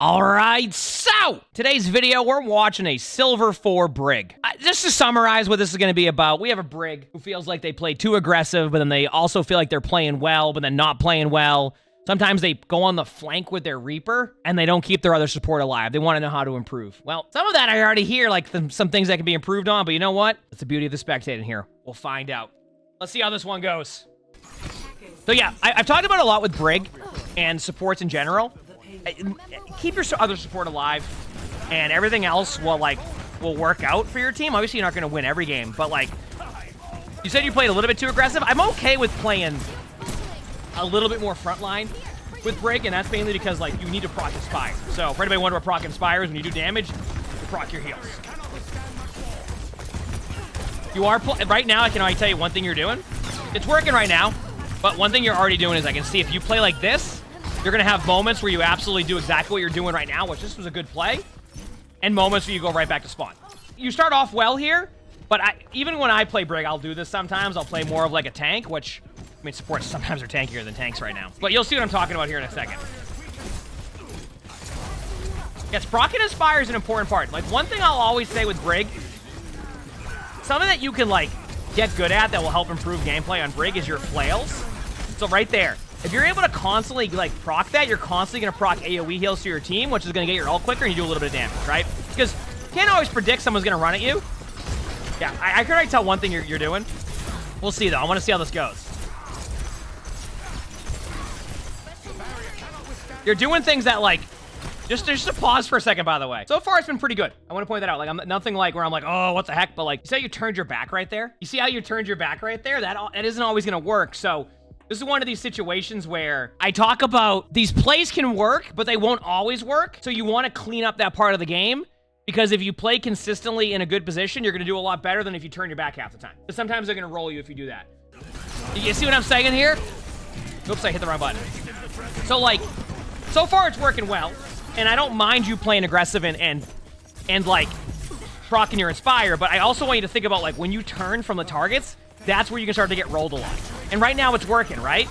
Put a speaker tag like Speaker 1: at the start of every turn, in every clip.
Speaker 1: Alright, so today's video, we're watching a Silver 4 Brig. Just to summarize what this is going to be about, we have a Brig who feels like they play too aggressive, but then they also feel like they're playing well, but then not playing well. Sometimes they go on the flank with their Reaper, and they don't keep their other support alive. They want to know how to improve. Well, some of that I already hear, like some things that can be improved on, but you know what? That's the beauty of the spectating here. We'll find out. Let's see how this one goes. So yeah, I've talked about it a lot with Brig and supports in general. Keep your other support alive, and everything else will work out for your team. Obviously, you're not going to win every game, but like you said, you played a little bit too aggressive. I'm okay with playing a little bit more frontline with Brig, and that's mainly because like you need to proc Inspire. So for anybody wondering what proc Inspire is, when you do damage, you proc your heals. You are right now. I can already tell you one thing you're doing. It's working right now, but one thing you're already doing is I can see if you play like this, you're going to have moments where you absolutely do exactly what you're doing right now, which this was a good play, and moments where you go right back to spawn. You start off well here, but even when I play Brig, I'll do this sometimes. I'll play more of like a tank, which, I mean, supports sometimes are tankier than tanks right now. But you'll see what I'm talking about here in a second. Yes, proc and Inspire is an important part. Like, one thing I'll always say with Brig, something that you can, like, get good at that will help improve gameplay on Brig is your flails. So right there. If you're able to constantly, like, proc that, you're constantly going to proc AoE heals to your team, which is going to get your ult quicker, and you do a little bit of damage, right? Because you can't always predict someone's going to run at you. Yeah, I can already tell one thing you're doing. We'll see, though. I want to see how this goes. You're doing things that, like, just a pause for a second, by the way. So far, it's been pretty good. I want to point that out. Like, I'm nothing like where I'm like, oh, what the heck? But, like, you say you turned your back right there? You see how you turned your back right there? That isn't always going to work, so this is one of these situations where I talk about these plays can work, but they won't always work. So you want to clean up that part of the game, because if you play consistently in a good position, you're going to do a lot better than if you turn your back half the time. But sometimes they're going to roll you if you do that. You see what I'm saying here? Oops, I hit the wrong button. So, like, so far it's working well, and I don't mind you playing aggressive and like, proccing your Inspire, but I also want you to think about, like, when you turn from the targets, that's where you can start to get rolled a lot. And right now it's working, right?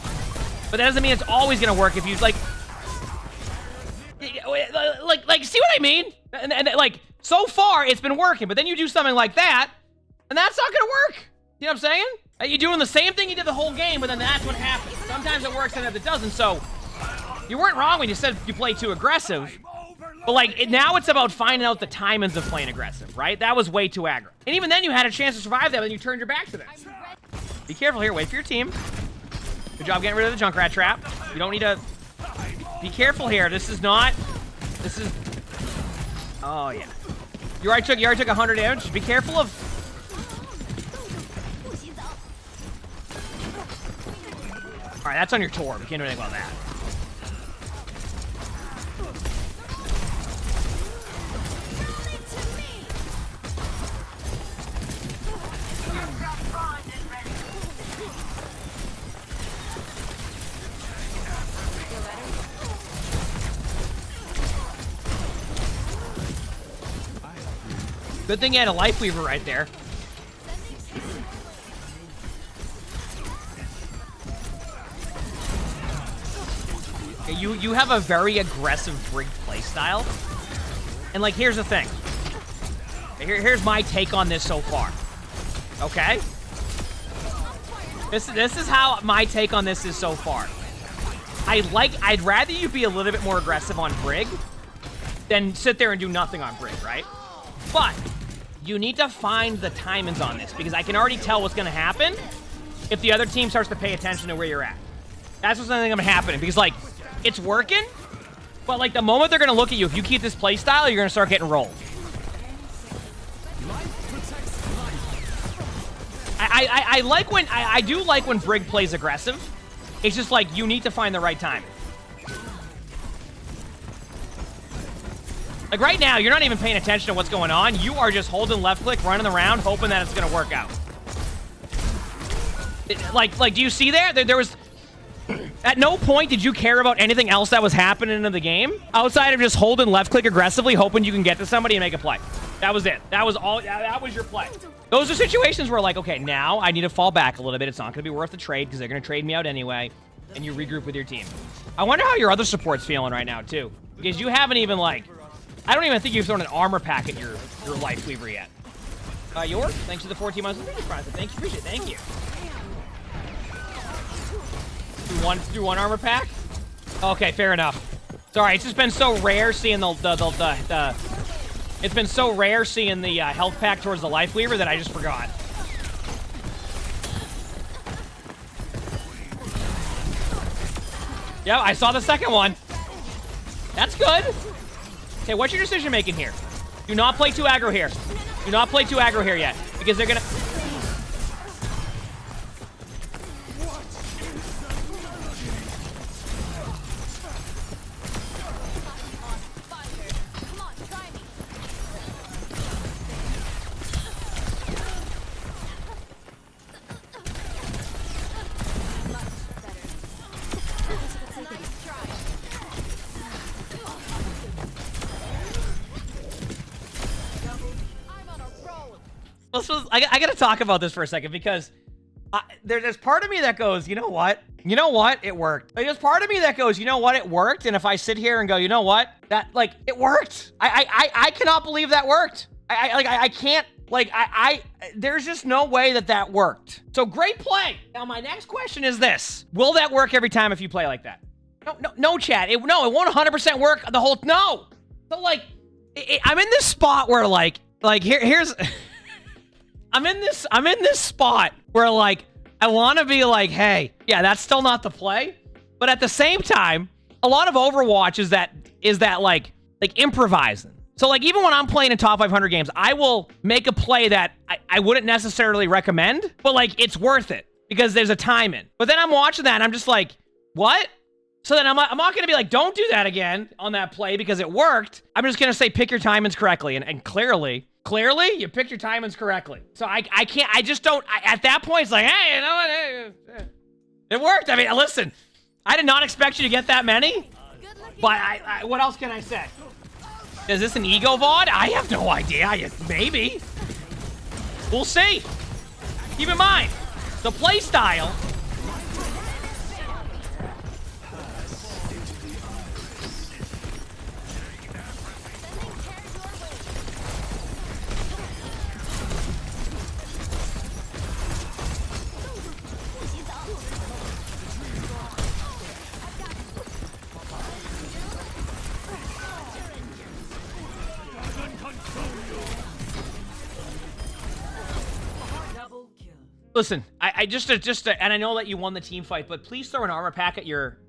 Speaker 1: But that doesn't mean it's always going to work if you, like, see what I mean? And like, so far it's been working, but then you do something like that, and that's not going to work. You know what I'm saying? You're doing the same thing you did the whole game, but then that's what happens. Sometimes it works, sometimes it doesn't, so you weren't wrong when you said you play too aggressive. But, like, now it's about finding out the timings of playing aggressive, right? That was way too aggro. And even then you had a chance to survive that, but then you turned your back to them. Be careful here. Wait for your team. Good job getting rid of the Junkrat trap. You don't need to... Be careful here. This is not... This is... Oh, yeah. You already took 100 damage. Be careful of... Alright, that's on your Tor. We can't do anything about that. Good thing you had a Life Weaver right there. Okay, you have a very aggressive Brig playstyle. And, like, here's the thing. Here's my take on this so far. Okay? This is how my take on this is so far. I'd rather you be a little bit more aggressive on Brig than sit there and do nothing on Brig, right? But you need to find the timings on this, because I can already tell what's going to happen if the other team starts to pay attention to where you're at. That's what's going to happen, because, like, it's working, but, like, the moment they're going to look at you, if you keep this play style, you're going to start getting rolled. I do like when Brig plays aggressive. It's just, like, you need to find the right time. Like, right now, you're not even paying attention to what's going on. You are just holding left click, running around, hoping that it's going to work out. Like, do you see there? There was... At no point did you care about anything else that was happening in the game, outside of just holding left click aggressively, hoping you can get to somebody and make a play. That was it. That was all. That was your play. Those are situations where, like, okay, now I need to fall back a little bit. It's not going to be worth the trade, because they're going to trade me out anyway, and you regroup with your team. I wonder how your other support's feeling right now, too. Because you haven't even, like... I don't even think you've thrown an armor pack at your life weaver yet. York, thanks for the 14 months. Thank you, appreciate it. Thank you. Through one armor pack? Okay, fair enough. Sorry, it's just been so rare seeing it's been so rare seeing the health pack towards the life weaver that I just forgot. Yeah, I saw the second one. That's good. Okay, what's your decision making here? Do not play too aggro here. Do not play too aggro here yet, because they're gonna... I gotta talk about this for a second, because there's part of me that goes, you know what? You know what? It worked. Like, there's part of me that goes, you know what? It worked. And if I sit here and go, you know what? That, like, it worked. I cannot believe that worked. I can't, like, there's just no way that worked. So great play. Now, my next question is this. Will that work every time if you play like that? No, chat. It won't 100% work the whole, no. So, like, I'm in this spot where, like here's... I'm in this spot where, like, I want to be like, hey, yeah, that's still not the play. But at the same time, a lot of Overwatch is that like improvising. So, like, even when I'm playing in top 500 games, I will make a play that I wouldn't necessarily recommend, but, like, it's worth it because there's a time in. But then I'm watching that and I'm just like, what? So then I'm not going to be like, don't do that again on that play because it worked. I'm just going to say, pick your timings correctly. And clearly, you picked your timings correctly. So I can't, I just don't, at that point, it's like, hey, you know what? It worked. I mean, listen, I did not expect you to get that many, but what else can I say? Is this an ego VOD? I have no idea. Maybe. We'll see. Keep in mind, the play style. Listen, I just and I know that you won the team fight, but please throw an armor pack at your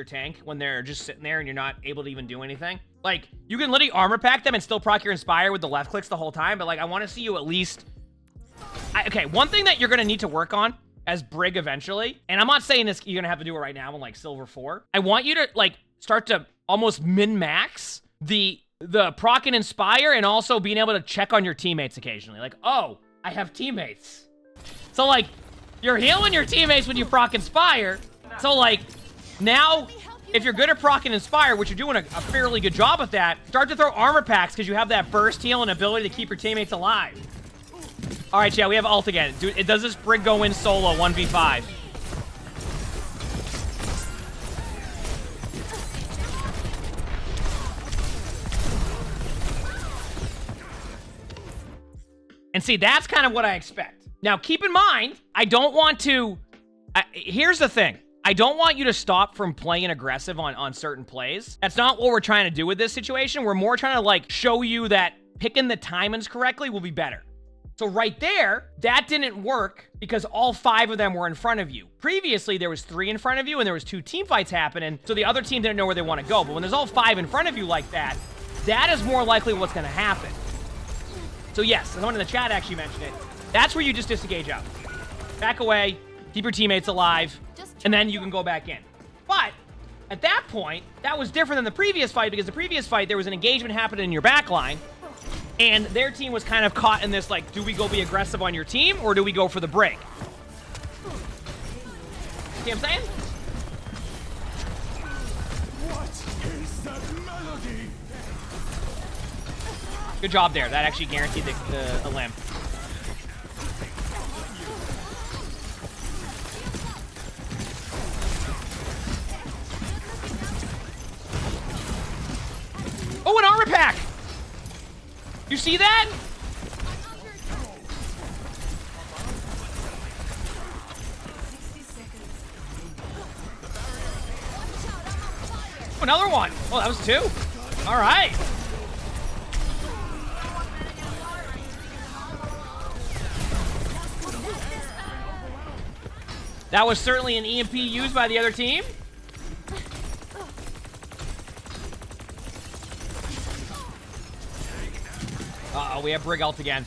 Speaker 1: tank when they're just sitting there and you're not able to even do anything. Like, you can literally armor pack them and still proc your Inspire with the left clicks the whole time, but, like, I want to see you at least... okay, one thing that you're going to need to work on as Brig eventually, and I'm not saying this, you're going to have to do it right now in, like, Silver 4. I want you to, like, start to almost min-max the proc and Inspire, and also being able to check on your teammates occasionally. Like, oh, I have teammates. So, like, you're healing your teammates when you proc Inspire. So, like, now, if you're good at proc and Inspire, which you're doing a fairly good job at that, start to throw armor packs because you have that burst heal and ability to keep your teammates alive. All right, yeah, we have ult again. Dude, does this Brig go in solo 1v5? And see, that's kind of what I expect. Now, keep in mind, I don't want to... here's the thing. I don't want you to stop from playing aggressive on certain plays. That's not what we're trying to do with this situation. We're more trying to, like, show you that picking the timings correctly will be better. So right there, that didn't work because all 5 of them were in front of you. Previously, there was 3 in front of you and there was 2 team fights happening, so the other team didn't know where they want to go. But when there's all 5 in front of you like that, that is more likely what's going to happen. So yes, someone in the chat actually mentioned it. That's where you just disengage out. Back away, keep your teammates alive, and then you can go back in. But at that point, that was different than the previous fight, because the previous fight, there was an engagement happening in your back line, and their team was kind of caught in this, like, do we go be aggressive on your team, or do we go for the break? See what I'm saying? What is that melody? Good job there. That actually guaranteed the limb. Oh, an armor pack! You see that? Oh, another one. Oh, that was 2. All right. That was certainly an EMP used by the other team. Uh-oh, we have Brig ult again.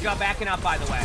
Speaker 1: Got backing up, by the way.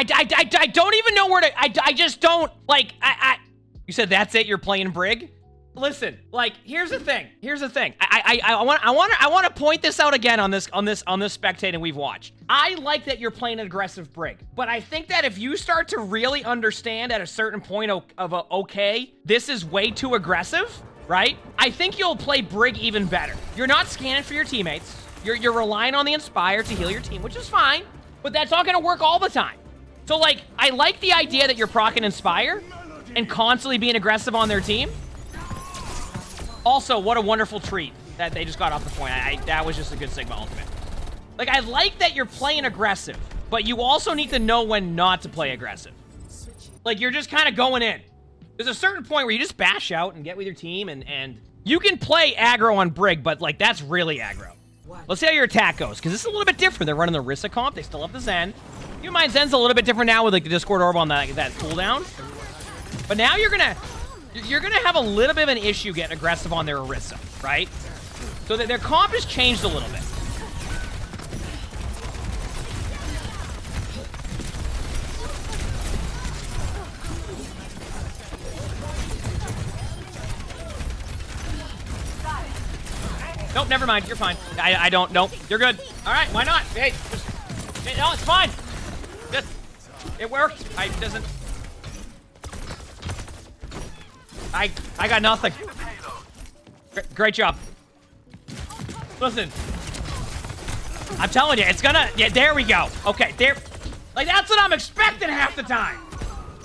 Speaker 1: I don't even know where to, I just don't, like, you said that's it, you're playing Brig? Listen, like, here's the thing, I want to point this out again on this spectating we've watched. I like that you're playing an aggressive Brig, but I think that if you start to really understand at a certain point okay, this is way too aggressive, right? I think you'll play Brig even better. You're not scanning for your teammates, you're relying on the Inspire to heal your team, which is fine, but that's not gonna work all the time. So, like, I like the idea that you're proccing Inspire and constantly being aggressive on their team. Also, what a wonderful treat that they just got off the point. That was just a good Sigma ultimate. Like, I like that you're playing aggressive, but you also need to know when not to play aggressive. Like, you're just kind of going in. There's a certain point where you just bash out and get with your team, and you can play aggro on Brig, but, like, that's really aggro. Let's see how your attack goes, because this is a little bit different. They're running the Rissa comp. They still have the Zen. You mind Zen's a little bit different now with, like, the Discord Orb on that cooldown. But now you're gonna have a little bit of an issue getting aggressive on their Orisa, right? So that their comp has changed a little bit. Nope, never mind. You're fine. I don't. Nope, you're good. All right, why not? Hey, no, it's fine. It worked. I got nothing. Great job. Listen, I'm telling you, it's gonna. Yeah, there we go. Okay, there. Like, that's what I'm expecting half the time.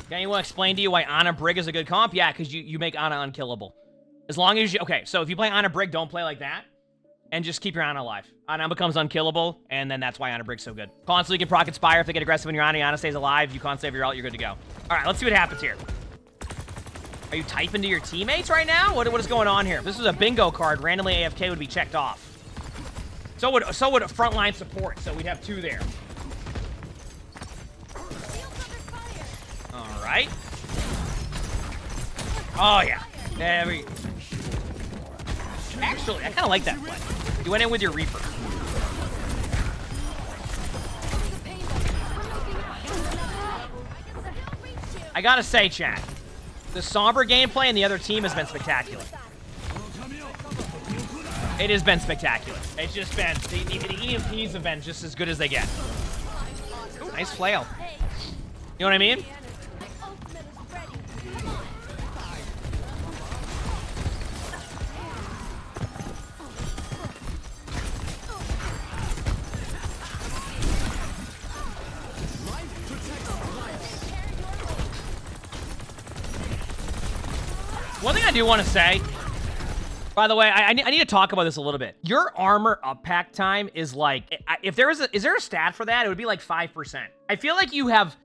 Speaker 1: Can anyone explain to you why Ana Brig is a good comp? Yeah, because you make Ana unkillable. As long as you. Okay, so if you play Ana Brig, don't play like that. And just keep your Ana alive. Ana becomes unkillable, and then that's why Ana Brig's so good. Constantly can proc Inspire. If they get aggressive when your Ana stays alive, you constantly have your ult, you're good to go. All right, let's see what happens here. Are you typing to your teammates right now? What is going on here? If this was a bingo card, randomly AFK would be checked off. So would a frontline support, so we'd have 2 there. All right. Oh, yeah. There we go. Actually, I kind of like that play. You went in with your Reaper. I gotta say, chat, the Sombra gameplay and the other team has been spectacular. It has been spectacular. It's just been, the EMPs have been just as good as they get. Ooh, nice flail. You know what I mean? One thing I do want to say, by the way, I need to talk about this a little bit. Your armor up pack time is like, if there is there a stat for that? It would be like 5%. I feel like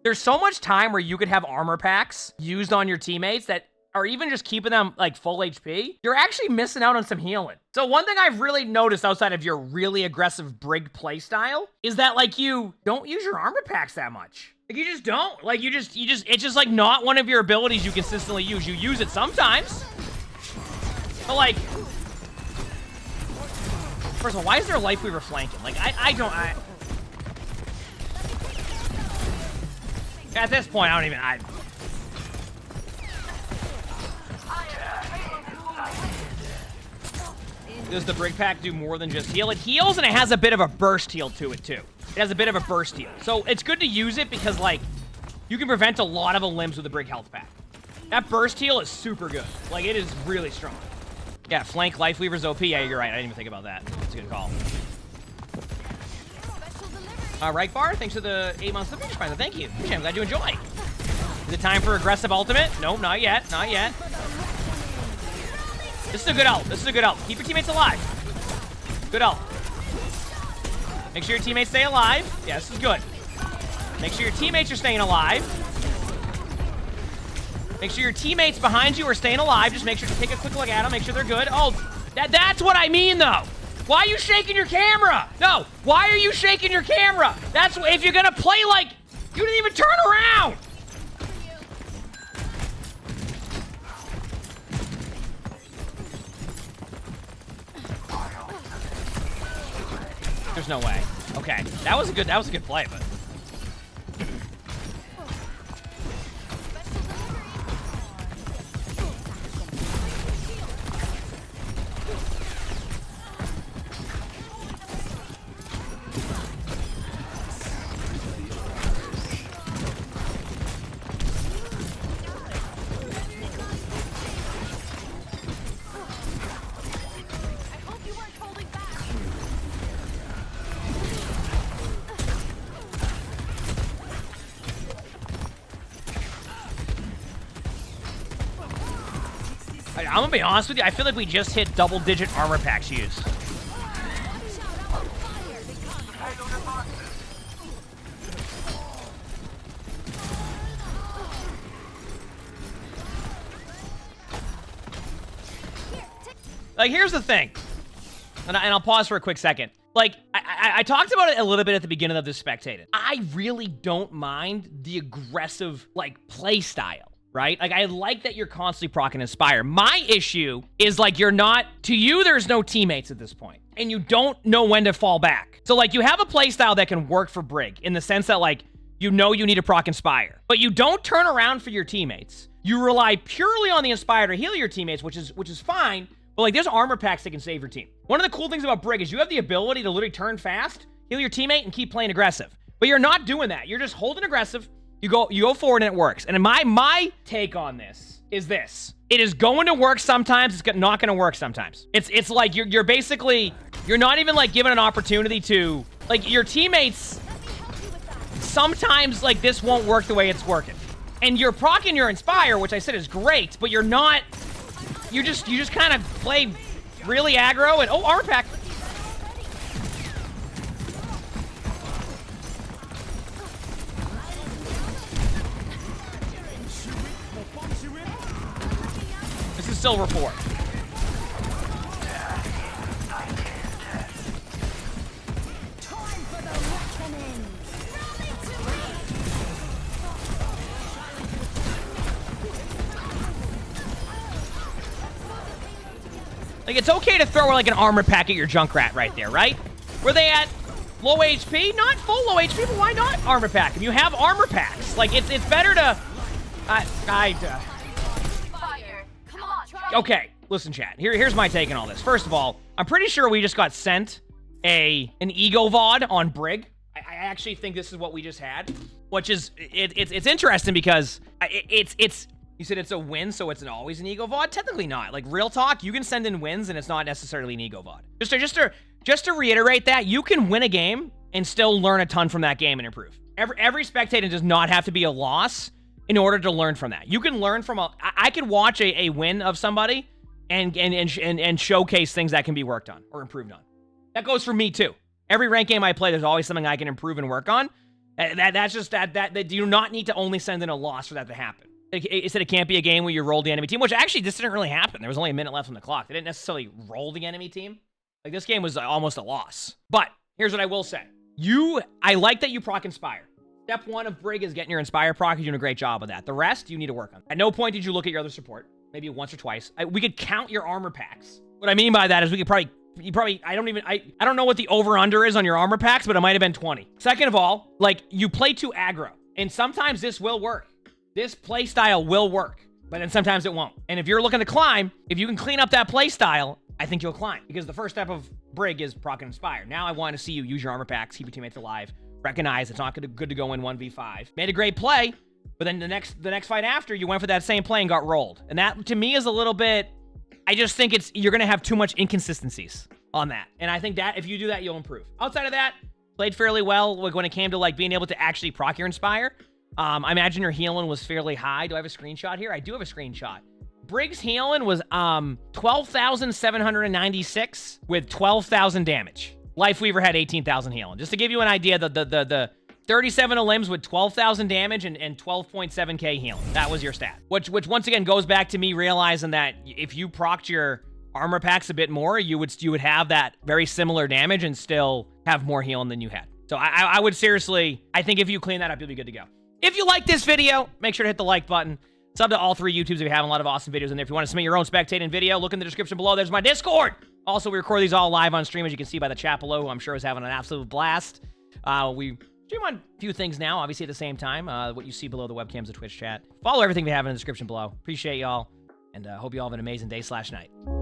Speaker 1: there's so much time where you could have armor packs used on your teammates that or even just keeping them like full HP, you're actually missing out on some healing. So one thing I've really noticed outside of your really aggressive Brig playstyle is that like you don't use your armor packs that much. Like you just don't. Like you just, it's just like not one of your abilities you consistently use. You use it sometimes, but like, first of all, why is there a Life Weaver flanking? Like at this point, I don't even, does the Brig pack do more than just heal? It heals, and it has a bit of a burst heal to it, too. It has a bit of a burst heal. So it's good to use it because, like, you can prevent a lot of limbs with the Brig health pack. That burst heal is super good. Like, it is really strong. Yeah, flank Life Weaver's OP. Yeah, you're right. I didn't even think about that. That's a good call. Right, Bar, thanks for the 8 months of the Finder. Thank you. I'm glad you enjoy. Is it time for aggressive ultimate? No, not yet. Not yet. This is a good ult. This is a good ult. Keep your teammates alive. Good ult. Make sure your teammates stay alive. Yeah, this is good. Make sure your teammates are staying alive. Make sure your teammates behind you are staying alive. Just make sure to take a quick look at them. Make sure they're good. Oh, that's what I mean, though. Why are you shaking your camera? No, why are you shaking your camera? That's if you're gonna play like you didn't even turn around. There's no way. Okay, that was a good play, but I'm gonna be honest with you, I feel like we just hit double-digit armor packs used. Like, here's the thing, and I'll pause for a quick second. Like, I talked about it a little bit at the beginning of this spectating. I really don't mind the aggressive, like, play style. Right? Like, I like that you're constantly proccing Inspire. My issue is, like, you're not... To you, there's no teammates at this point. And you don't know when to fall back. So, like, you have a playstyle that can work for Brig, in the sense that, like, you know you need to proc Inspire. But you don't turn around for your teammates. You rely purely on the Inspire to heal your teammates, which is fine. But, like, there's armor packs that can save your team. One of the cool things about Brig is you have the ability to literally turn fast, heal your teammate, and keep playing aggressive. But you're not doing that. You're just holding aggressive. You go forward and it works. And my take on this is this. It is going to work sometimes. It's not going to work sometimes. It's like you're basically, you're not even like given an opportunity to, like, your teammates, sometimes like this won't work the way it's working. And you're proccing your Inspire, which I said is great, but you're not, you just kind of play really aggro and, oh, armor pack. Silver 4. Like, it's okay to throw like an armor pack at your Junkrat right there, right? Were they at low HP? Not full low HP, but why not armor pack? If you have armor packs, like, it's better to... Okay, listen, chat. Here's my take on all this. First of all, I'm pretty sure we just got sent an ego VOD on Brig. I actually think this is what we just had, which is it's interesting because it's you said it's a win, so it's always an ego VOD. Technically not. Like, real talk, you can send in wins and it's not necessarily an ego VOD. Just to reiterate that, you can win a game and still learn a ton from that game and improve. Every spectator does not have to be a loss in order to learn from that. You can learn from I could watch a win of somebody and showcase things that can be worked on or improved on. That goes for me too. Every ranked game I play, there's always something I can improve and work on. That's just that you do not need to only send in a loss for that to happen. It said it can't be a game where you roll the enemy team, which actually this didn't really happen. There was only a minute left on the clock. They didn't necessarily roll the enemy team. Like, this game was almost a loss. But here's what I will say. I like that you proc Inspire. Step 1 of Brig is getting your Inspire proc. You're doing a great job of that. The rest, you need to work on. At no point did you look at your other support. Maybe once or twice. We could count your armor packs. What I mean by that is we could probably, I don't know what the over-under is on your armor packs, but it might have been 20. Second of all, like, you play too aggro. And sometimes this will work. This play style will work. But then sometimes it won't. And if you're looking to climb, if you can clean up that play style, I think you'll climb. Because the first step of Brig is proc and Inspire. Now I want to see you use your armor packs, keep your teammates alive, recognize it's not good to go in 1v5. Made a great play, but then the next fight after, you went for that same play and got rolled. And that, to me, is a little bit... I just think you're going to have too much inconsistencies on that. And I think that if you do that, you'll improve. Outside of that, played fairly well when it came to, like, being able to actually proc your Inspire. I imagine your healing was fairly high. Do I have a screenshot here? I do have a screenshot. Brig's healing was 12,796 with 12,000 damage. Lifeweaver had 18,000 healing. Just to give you an idea, the 37 of limbs with 12,000 damage and 12.7k healing. That was your stat. Which once again goes back to me realizing that if you procced your armor packs a bit more, you would have that very similar damage and still have more healing than you had. So I would seriously, I think if you clean that up, you'll be good to go. If you like this video, make sure to hit the like button. Sub to all 3 YouTubes if you have a lot of awesome videos in there. If you want to submit your own spectating video, look in the description below. There's my Discord. Also, we record these all live on stream, as you can see by the chat below, who I'm sure is having an absolute blast. We stream on a few things now, obviously at the same time. What you see below the webcams of Twitch chat. Follow everything we have in the description below. Appreciate y'all, and hope you all have an amazing day/night.